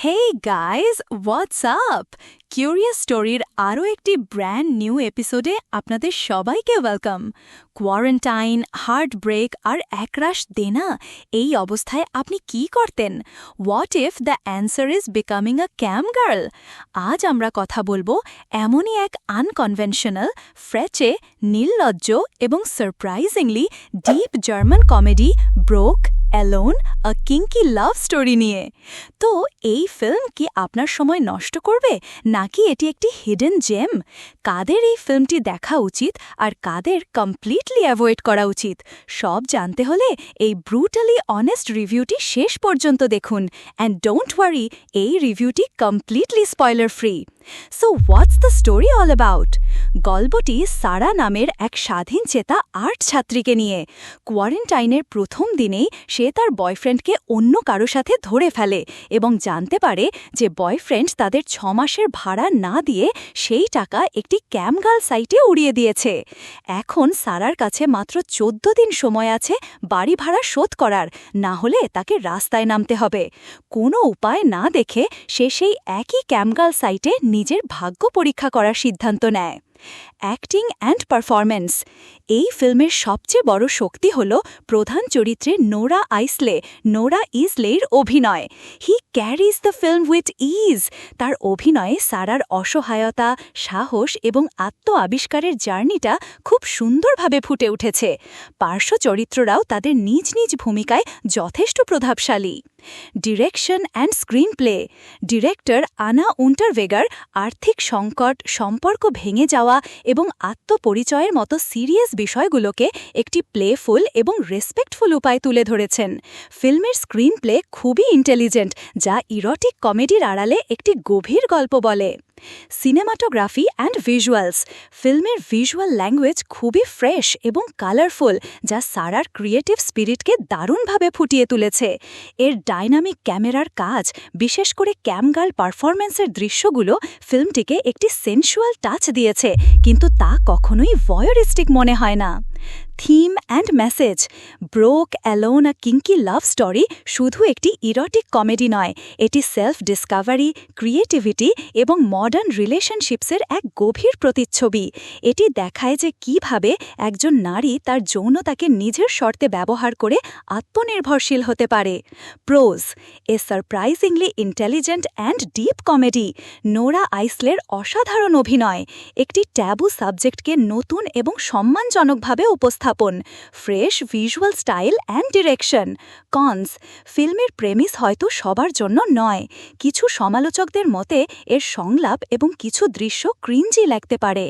Hey guys, what's up? Curious স্টোরির আরও একটি ব্র্যান্ড নিউ এপিসোডে আপনাদের সবাইকে ওয়েলকাম। কোয়ারেন্টাইন, হার্ট ব্রেক আর একরাশ দেনা, এই অবস্থায় আপনি কি করতেন? What if the answer is becoming a cam girl? আজ আমরা কথা বলবো এমনই এক আনকনভেনশনাল, ফ্রেচে, নির্লজ্জ এবং surprisingly deep German comedy broke alone, a kinky love story নিয়ে। তো এই ফিল্ম কি আপনার সময় নষ্ট করবে, নাকি এটি একটি হিডেন জেম? কাদের এই ফিল্মটি দেখা উচিত আর কাদের কমপ্লিটলি অ্যাভয়েড করা উচিত, সব জানতে হলে এই ব্রুটালি অনেস্ট রিভিউটি শেষ পর্যন্ত দেখুন। অ্যান্ড ডোন্ট ওয়ারি, এই রিভিউটি completely spoiler free. So what's the story all about? গল্পটি সারা নামের এক স্বাধীন চেতা আর্ট ছাত্রীকে নিয়ে। কোয়ারেন্টাইনের প্রথম দিনেই সে তার বয়ফ্রেন্ডকে অন্য কারো সাথে ধরে ফেলে এবং জানতে পারে যে বয়ফ্রেন্ড তাদের 6 মাসের ভাড়া না দিয়ে সেই টাকা একটি ক্যামগার্ল সাইটে উড়িয়ে দিয়েছে। এখন সারার কাছে মাত্র 14 দিন সময় আছে বাড়ি ভাড়া শোধ করার, না হলে তাকে রাস্তায় নামতে হবে। কোনো উপায় না দেখে সে সেই একই ক্যামগার্ল সাইটে নিজের ভাগ্য পরীক্ষা করার সিদ্ধান্ত নেয়। Acting and performance. এই ফিল্মের সবচেয়ে বড় শক্তি হল প্রধান চরিত্রে নোরা ইজলের অভিনয়। He carries the film with ease. তার অভিনয়ে সারার অসহায়তা, সাহস এবং আত্ম আবিষ্কারের জার্নিটা খুব সুন্দরভাবে ফুটে উঠেছে। পার্শ্ব চরিত্ররাও তাদের নিজ নিজ ভূমিকায় যথেষ্ট প্রভাবশালী। Direction and screen play. Director আনা উন্টারভেগার আর্থিক সংকট, সম্পর্ক ভেঙে যাওয়া এবং আত্মপরিচয়ের মতো সিরিয়াস বিষয়গুলোকে একটি প্লেফুল এবং রেসপেক্টফুল উপায়ে তুলে ধরেছেন। ফিল্মের স্ক্রিন প্লে খুবই ইন্টেলিজেন্ট, যা ইরোটিক কমেডির আড়ালে একটি গভীর গল্প বলে। Cinematography and visuals. ফিল্মের ভিজুয়াল ল্যাঙ্গুয়েজ খুবই ফ্রেশ এবং কালারফুল, যা সারার ক্রিয়েটিভ স্পিরিটকে দারুণভাবে ফুটিয়ে তুলেছে। এর ডাইনামিক ক্যামেরার কাজ, বিশেষ করে ক্যামগার্ল পারফরম্যান্সের দৃশ্যগুলো ফিল্মটিকে একটি সেন্সুয়াল টাচ দিয়েছে, কিন্তু তা কখনোই ভয়েরিস্টিক মনে হয় না। Theme and message. Broke alone, a kinky love story শুধু একটি ইরোটিক কমেডি নয়, এটি সেলফ ডিসকভারি, ক্রিয়েটিভিটি এবং মডার্ন রিলেশনশিপসের এক গভীর প্রতিচ্ছবি। এটি দেখায় যে কিভাবে একজন নারী তার যৌনতাকে নিজের শর্তে ব্যবহার করে আত্মনির্ভরশীল হতে পারে। Pros. A surprisingly intelligent and deep comedy. Nora আইসলের অসাধারণ অভিনয়, একটি ট্যাবু সাবজেক্টকে নতুন এবং সম্মানজনকভাবে উপস্থাপন। Fresh visual style and direction. Cons. ফিল্মের প্রেমিস হয়তো সবার জন্য নয়। কিছু সমালোচকদের মতে এর সংলাপ এবং কিছু দৃশ্য ক্রিঞ্জি লাগতে পারে।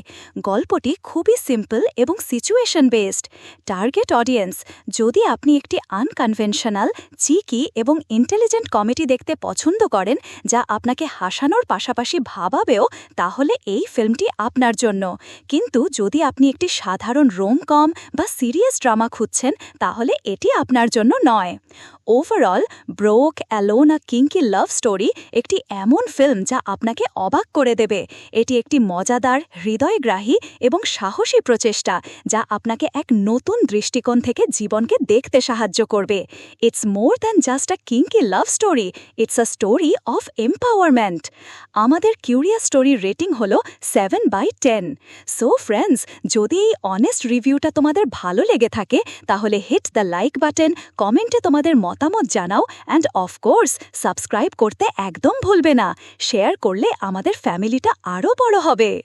গল্পটি খুবই সিম্পল এবং সিচুয়েশন বেসড। Target audience. যদি আপনি একটি আনকনভেনশনাল, চিকি এবং ইন্টেলিজেন্ট কমেডি দেখতে পছন্দ করেন, যা আপনাকে হাসানোর পাশাপাশি ভাবাবেও, তাহলে এই ফিল্মটি আপনার জন্য। কিন্তু যদি আপনি একটি সাধারণ রোম-কম বা সিরিয়াস ড্রামা খুঁজছেন, তাহলে এটি আপনার জন্য নয়। Overall, broke alone, a kinky love story একটি এমন ফিল্ম যা আপনাকে অবাক করে দেবে। এটি একটি মজাদার, হৃদয়গ্রাহী এবং সাহসী প্রচেষ্টা, যা আপনাকে এক নতুন দৃষ্টিকোণ থেকে জীবনকে দেখতে সাহায্য করবে। It's more than just a kinky love story, it's a story of empowerment. আমাদের কিউরিয়াস স্টোরির রেটিং হল 7/10। সো ফ্রেন্ডস, যদি এই অনেস্ট রিভিউটা তোমাদের ভালো লেগে থাকে, তাহলে হিট দ্য লাইক বাটন, কমেন্টে তোমাদের মতামত জানাও, অ্যান্ড অফকোর্স সাবস্ক্রাইব করতে একদম ভুলবে না। শেয়ার করলে আমাদের ফ্যামিলিটা আরও বড় হবে।